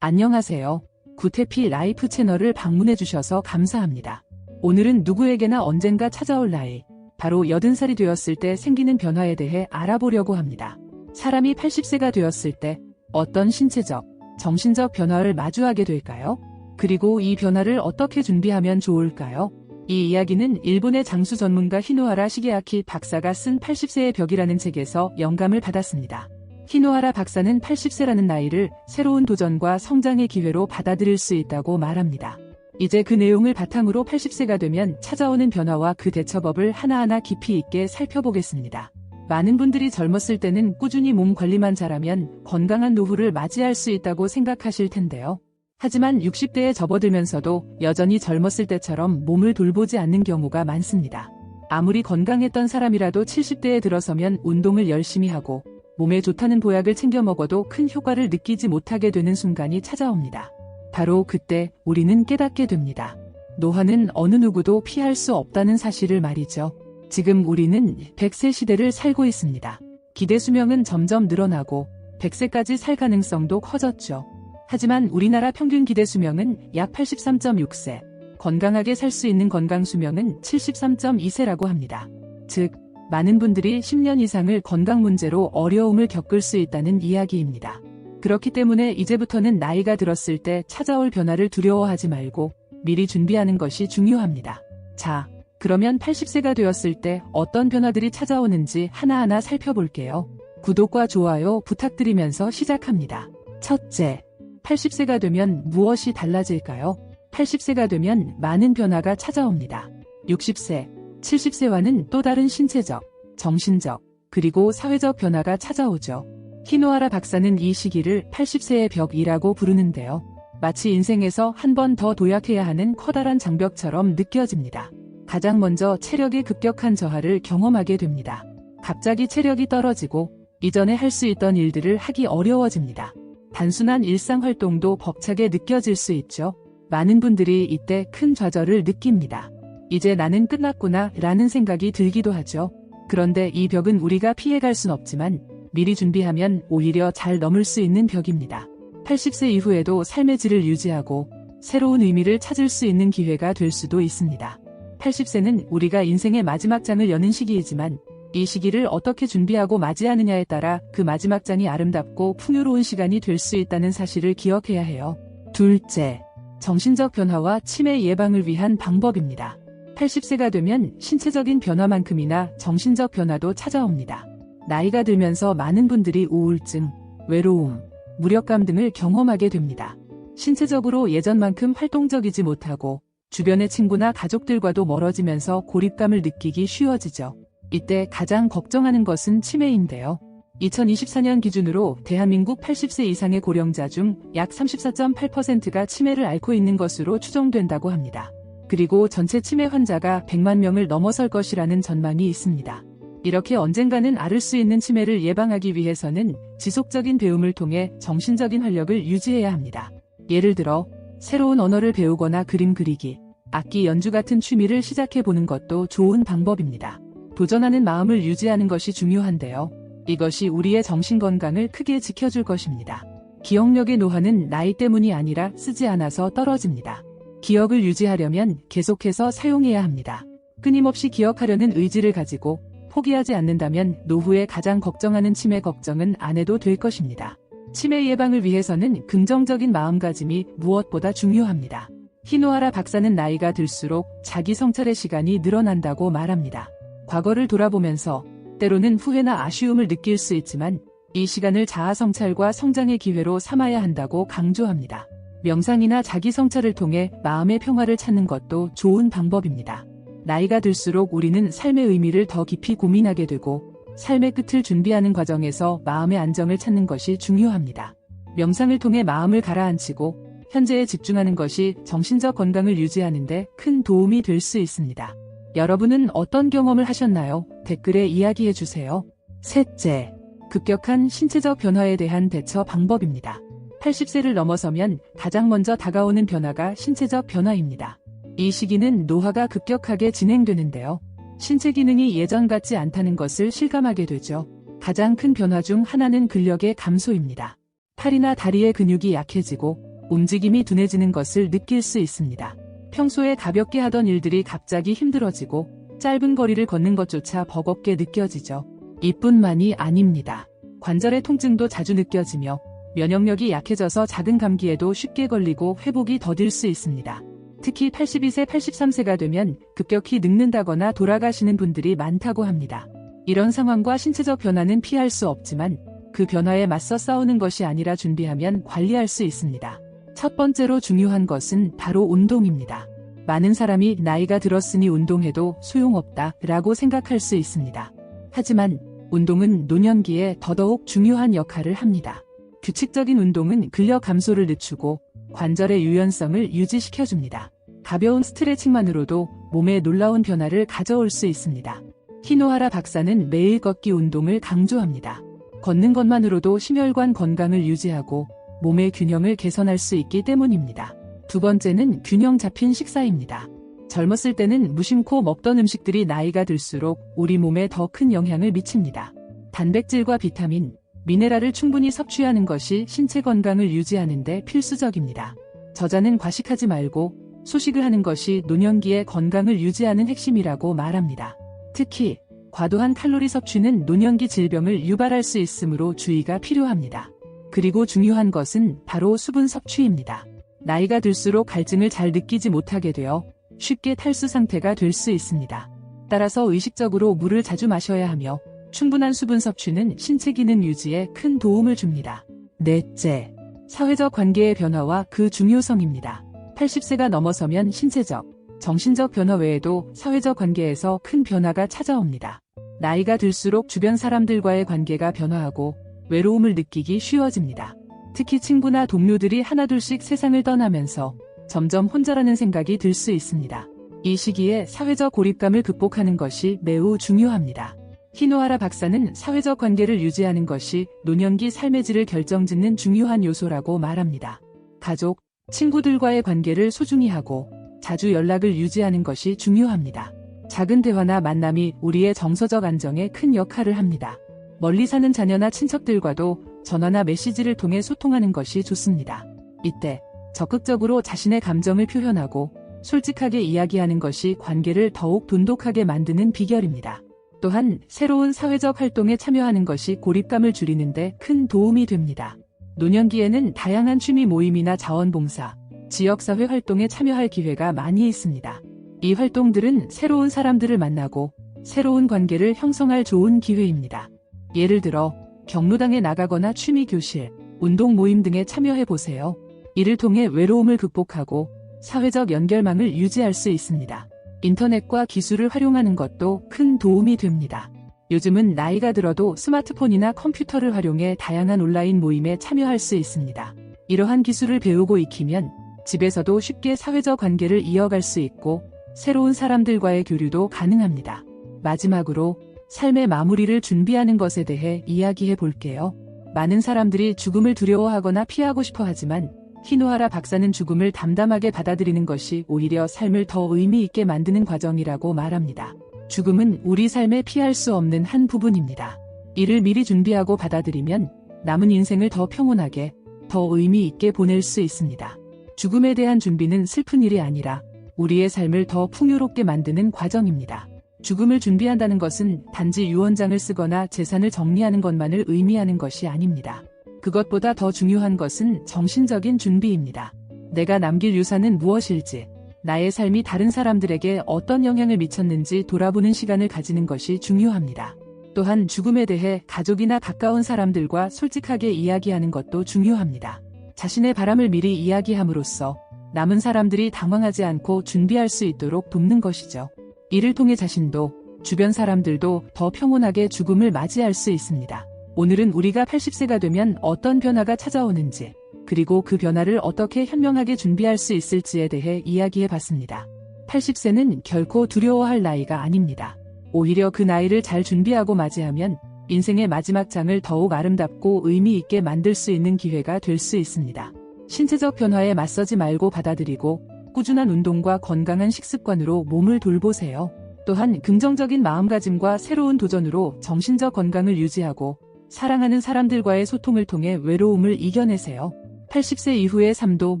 안녕하세요. 구태피 라이프 채널을 방문해주셔서 감사합니다. 오늘은 누구에게나 언젠가 찾아올 나이, 바로 80살이 되었을 때 생기는 변화에 대해 알아보려고 합니다. 사람이 80세가 되었을 때 어떤 신체적, 정신적 변화를 마주하게 될까요? 그리고 이 변화를 어떻게 준비하면 좋을까요? 이 이야기는 일본의 장수 전문가 히노하라 시게아키 박사가 쓴 80세의 벽이라는 책에서 영감을 받았습니다. 히노하라 박사는 80세라는 나이를 새로운 도전과 성장의 기회로 받아들일 수 있다고 말합니다. 이제 그 내용을 바탕으로 80세가 되면 찾아오는 변화와 그 대처법을 하나하나 깊이 있게 살펴보겠습니다. 많은 분들이 젊었을 때는 꾸준히 몸 관리만 잘하면 건강한 노후를 맞이할 수 있다고 생각하실 텐데요. 하지만 60대에 접어들면서도 여전히 젊었을 때처럼 몸을 돌보지 않는 경우가 많습니다. 아무리 건강했던 사람이라도 70대에 들어서면 운동을 열심히 하고 몸에 좋다는 보약을 챙겨 먹어도 큰 효과를 느끼지 못하게 되는 순간이 찾아옵니다. 바로 그때 우리는 깨닫게 됩니다. 노화는 어느 누구도 피할 수 없다는 사실을 말이죠. 지금 우리는 100세 시대를 살고 있습니다. 기대 수명은 점점 늘어나고 100세까지 살 가능성도 커졌죠. 하지만 우리나라 평균 기대 수명은 약 83.6세, 건강하게 살 수 있는 건강 수명은 73.2세라고 합니다. 즉, 많은 분들이 10년 이상을 건강 문제로 어려움을 겪을 수 있다는 이야기입니다. 그렇기 때문에 이제부터는 나이가 들었을 때 찾아올 변화를 두려워하지 말고 미리 준비하는 것이 중요합니다. 자, 그러면 80세가 되었을 때 어떤 변화들이 찾아오는지 하나하나 살펴볼게요. 구독과 좋아요 부탁드리면서 시작합니다. 첫째, 80세가 되면 무엇이 달라질까요? 80세가 되면 많은 변화가 찾아옵니다. 60세, 70세와는 또 다른 신체적, 정신적, 그리고 사회적 변화가 찾아오죠. 히노하라 박사는 이 시기를 80세의 벽이라고 부르는데요. 마치 인생에서 한 번 더 도약해야 하는 커다란 장벽처럼 느껴집니다. 가장 먼저 체력의 급격한 저하를 경험하게 됩니다. 갑자기 체력이 떨어지고 이전에 할 수 있던 일들을 하기 어려워집니다. 단순한 일상 활동도 벅차게 느껴질 수 있죠. 많은 분들이 이때 큰 좌절을 느낍니다. 이제 나는 끝났구나 라는 생각이 들기도 하죠. 그런데 이 벽은 우리가 피해갈 순 없지만 미리 준비하면 오히려 잘 넘을 수 있는 벽입니다. 80세 이후에도 삶의 질을 유지하고 새로운 의미를 찾을 수 있는 기회가 될 수도 있습니다. 80세는 우리가 인생의 마지막 장을 여는 시기이지만 이 시기를 어떻게 준비하고 맞이하느냐에 따라 그 마지막 장이 아름답고 풍요로운 시간이 될 수 있다는 사실을 기억해야 해요. 둘째, 정신적 변화와 치매 예방을 위한 방법입니다. 80세가 되면 신체적인 변화만큼이나 정신적 변화도 찾아옵니다. 나이가 들면서 많은 분들이 우울증, 외로움, 무력감 등을 경험하게 됩니다. 신체적으로 예전만큼 활동적이지 못하고 주변의 친구나 가족들과도 멀어지면서 고립감을 느끼기 쉬워지죠. 이때 가장 걱정하는 것은 치매인데요. 2024년 기준으로 대한민국 80세 이상의 고령자 중 약 34.8%가 치매를 앓고 있는 것으로 추정된다고 합니다. 그리고 전체 치매 환자가 100만 명을 넘어설 것이라는 전망이 있습니다. 이렇게 언젠가는 앓을 수 있는 치매를 예방하기 위해서는 지속적인 배움을 통해 정신적인 활력을 유지해야 합니다. 예를 들어 새로운 언어를 배우거나 그림 그리기, 악기 연주 같은 취미를 시작해보는 것도 좋은 방법입니다. 도전하는 마음을 유지하는 것이 중요한데요. 이것이 우리의 정신건강을 크게 지켜줄 것입니다. 기억력의 노화는 나이 때문이 아니라 쓰지 않아서 떨어집니다. 기억을 유지하려면 계속해서 사용해야 합니다. 끊임없이 기억하려는 의지를 가지고 포기하지 않는다면 노후에 가장 걱정하는 치매 걱정은 안 해도 될 것입니다. 치매 예방을 위해서는 긍정적인 마음가짐이 무엇보다 중요합니다. 히노하라 박사는 나이가 들수록 자기 성찰의 시간이 늘어난다고 말합니다. 과거를 돌아보면서 때로는 후회나 아쉬움을 느낄 수 있지만 이 시간을 자아 성찰과 성장의 기회로 삼아야 한다고 강조합니다. 명상이나 자기 성찰을 통해 마음의 평화를 찾는 것도 좋은 방법입니다. 나이가 들수록 우리는 삶의 의미를 더 깊이 고민하게 되고 삶의 끝을 준비하는 과정에서 마음의 안정을 찾는 것이 중요합니다. 명상을 통해 마음을 가라앉히고 현재에 집중하는 것이 정신적 건강을 유지하는 데 큰 도움이 될 수 있습니다. 여러분은 어떤 경험을 하셨나요? 댓글에 이야기해 주세요. 셋째, 급격한 신체적 변화에 대한 대처 방법입니다. 80세를 넘어서면 가장 먼저 다가오는 변화가 신체적 변화입니다. 이 시기는 노화가 급격하게 진행되는데요. 신체 기능이 예전 같지 않다는 것을 실감하게 되죠. 가장 큰 변화 중 하나는 근력의 감소입니다. 팔이나 다리의 근육이 약해지고 움직임이 둔해지는 것을 느낄 수 있습니다. 평소에 가볍게 하던 일들이 갑자기 힘들어지고 짧은 거리를 걷는 것조차 버겁게 느껴지죠. 이뿐만이 아닙니다. 관절의 통증도 자주 느껴지며 면역력이 약해져서 작은 감기에도 쉽게 걸리고 회복이 더딜 수 있습니다. 특히 82세, 83세가 되면 급격히 늙는다거나 돌아가시는 분들이 많다고 합니다. 이런 상황과 신체적 변화는 피할 수 없지만 그 변화에 맞서 싸우는 것이 아니라 준비하면 관리할 수 있습니다. 첫 번째로 중요한 것은 바로 운동입니다. 많은 사람이 나이가 들었으니 운동해도 소용없다 라고 생각할 수 있습니다. 하지만 운동은 노년기에 더더욱 중요한 역할을 합니다. 규칙적인 운동은 근력 감소를 늦추고 관절의 유연성을 유지시켜줍니다. 가벼운 스트레칭만으로도 몸에 놀라운 변화를 가져올 수 있습니다. 히노하라 박사는 매일 걷기 운동을 강조합니다. 걷는 것만으로도 심혈관 건강을 유지하고 몸의 균형을 개선할 수 있기 때문입니다. 두 번째는 균형 잡힌 식사입니다. 젊었을 때는 무심코 먹던 음식들이 나이가 들수록 우리 몸에 더 큰 영향을 미칩니다. 단백질과 비타민, 미네랄을 충분히 섭취하는 것이 신체 건강을 유지하는 데 필수적입니다. 저자는 과식하지 말고 소식을 하는 것이 노년기의 건강을 유지하는 핵심이라고 말합니다. 특히 과도한 칼로리 섭취는 노년기 질병을 유발할 수 있으므로 주의가 필요합니다. 그리고 중요한 것은 바로 수분 섭취입니다. 나이가 들수록 갈증을 잘 느끼지 못하게 되어 쉽게 탈수 상태가 될 수 있습니다. 따라서 의식적으로 물을 자주 마셔야 하며 충분한 수분 섭취는 신체 기능 유지에 큰 도움을 줍니다. 넷째, 사회적 관계의 변화와 그 중요성입니다. 80세가 넘어서면 신체적, 정신적 변화 외에도 사회적 관계에서 큰 변화가 찾아옵니다. 나이가 들수록 주변 사람들과의 관계가 변화하고 외로움을 느끼기 쉬워집니다. 특히 친구나 동료들이 하나둘씩 세상을 떠나면서 점점 혼자라는 생각이 들 수 있습니다. 이 시기에 사회적 고립감을 극복하는 것이 매우 중요합니다. 히노하라 박사는 사회적 관계를 유지하는 것이 노년기 삶의 질을 결정짓는 중요한 요소라고 말합니다. 가족, 친구들과의 관계를 소중히 하고 자주 연락을 유지하는 것이 중요합니다. 작은 대화나 만남이 우리의 정서적 안정에 큰 역할을 합니다. 멀리 사는 자녀나 친척들과도 전화나 메시지를 통해 소통하는 것이 좋습니다. 이때 적극적으로 자신의 감정을 표현하고 솔직하게 이야기하는 것이 관계를 더욱 돈독하게 만드는 비결입니다. 또한 새로운 사회적 활동에 참여하는 것이 고립감을 줄이는 데 큰 도움이 됩니다. 노년기에는 다양한 취미 모임이나 자원봉사, 지역사회 활동에 참여할 기회가 많이 있습니다. 이 활동들은 새로운 사람들을 만나고 새로운 관계를 형성할 좋은 기회입니다. 예를 들어 경로당에 나가거나 취미교실, 운동 모임 등에 참여해보세요. 이를 통해 외로움을 극복하고 사회적 연결망을 유지할 수 있습니다. 인터넷과 기술을 활용하는 것도 큰 도움이 됩니다. 요즘은 나이가 들어도 스마트폰이나 컴퓨터를 활용해 다양한 온라인 모임에 참여할 수 있습니다. 이러한 기술을 배우고 익히면 집에서도 쉽게 사회적 관계를 이어갈 수 있고 새로운 사람들과의 교류도 가능합니다. 마지막으로 삶의 마무리를 준비하는 것에 대해 이야기해 볼게요. 많은 사람들이 죽음을 두려워하거나 피하고 싶어 하지만 히노하라 박사는 죽음을 담담하게 받아들이는 것이 오히려 삶을 더 의미 있게 만드는 과정이라고 말합니다. 죽음은 우리 삶에 피할 수 없는 한 부분입니다. 이를 미리 준비하고 받아들이면 남은 인생을 더 평온하게, 더 의미 있게 보낼 수 있습니다. 죽음에 대한 준비는 슬픈 일이 아니라 우리의 삶을 더 풍요롭게 만드는 과정입니다. 죽음을 준비한다는 것은 단지 유언장을 쓰거나 재산을 정리하는 것만을 의미하는 것이 아닙니다. 그것보다 더 중요한 것은 정신적인 준비입니다. 내가 남길 유산은 무엇일지, 나의 삶이 다른 사람들에게 어떤 영향을 미쳤는지 돌아보는 시간을 가지는 것이 중요합니다. 또한 죽음에 대해 가족이나 가까운 사람들과 솔직하게 이야기하는 것도 중요합니다. 자신의 바람을 미리 이야기함으로써 남은 사람들이 당황하지 않고 준비할 수 있도록 돕는 것이죠. 이를 통해 자신도 주변 사람들도 더 평온하게 죽음을 맞이할 수 있습니다. 오늘은 우리가 80세가 되면 어떤 변화가 찾아오는지, 그리고 그 변화를 어떻게 현명하게 준비할 수 있을지에 대해 이야기해 봤습니다. 80세는 결코 두려워할 나이가 아닙니다. 오히려 그 나이를 잘 준비하고 맞이하면 인생의 마지막 장을 더욱 아름답고 의미 있게 만들 수 있는 기회가 될 수 있습니다. 신체적 변화에 맞서지 말고 받아들이고 꾸준한 운동과 건강한 식습관으로 몸을 돌보세요. 또한 긍정적인 마음가짐과 새로운 도전으로 정신적 건강을 유지하고 사랑하는 사람들과의 소통을 통해 외로움을 이겨내세요. 80세 이후의 삶도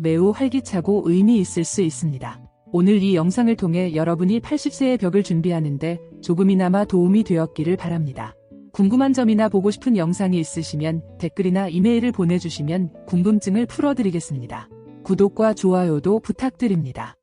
매우 활기차고 의미 있을 수 있습니다. 오늘 이 영상을 통해 여러분이 80세의 벽을 준비하는데 조금이나마 도움이 되었기를 바랍니다. 궁금한 점이나 보고 싶은 영상이 있으시면 댓글이나 이메일을 보내주시면 궁금증을 풀어드리겠습니다. 구독과 좋아요도 부탁드립니다.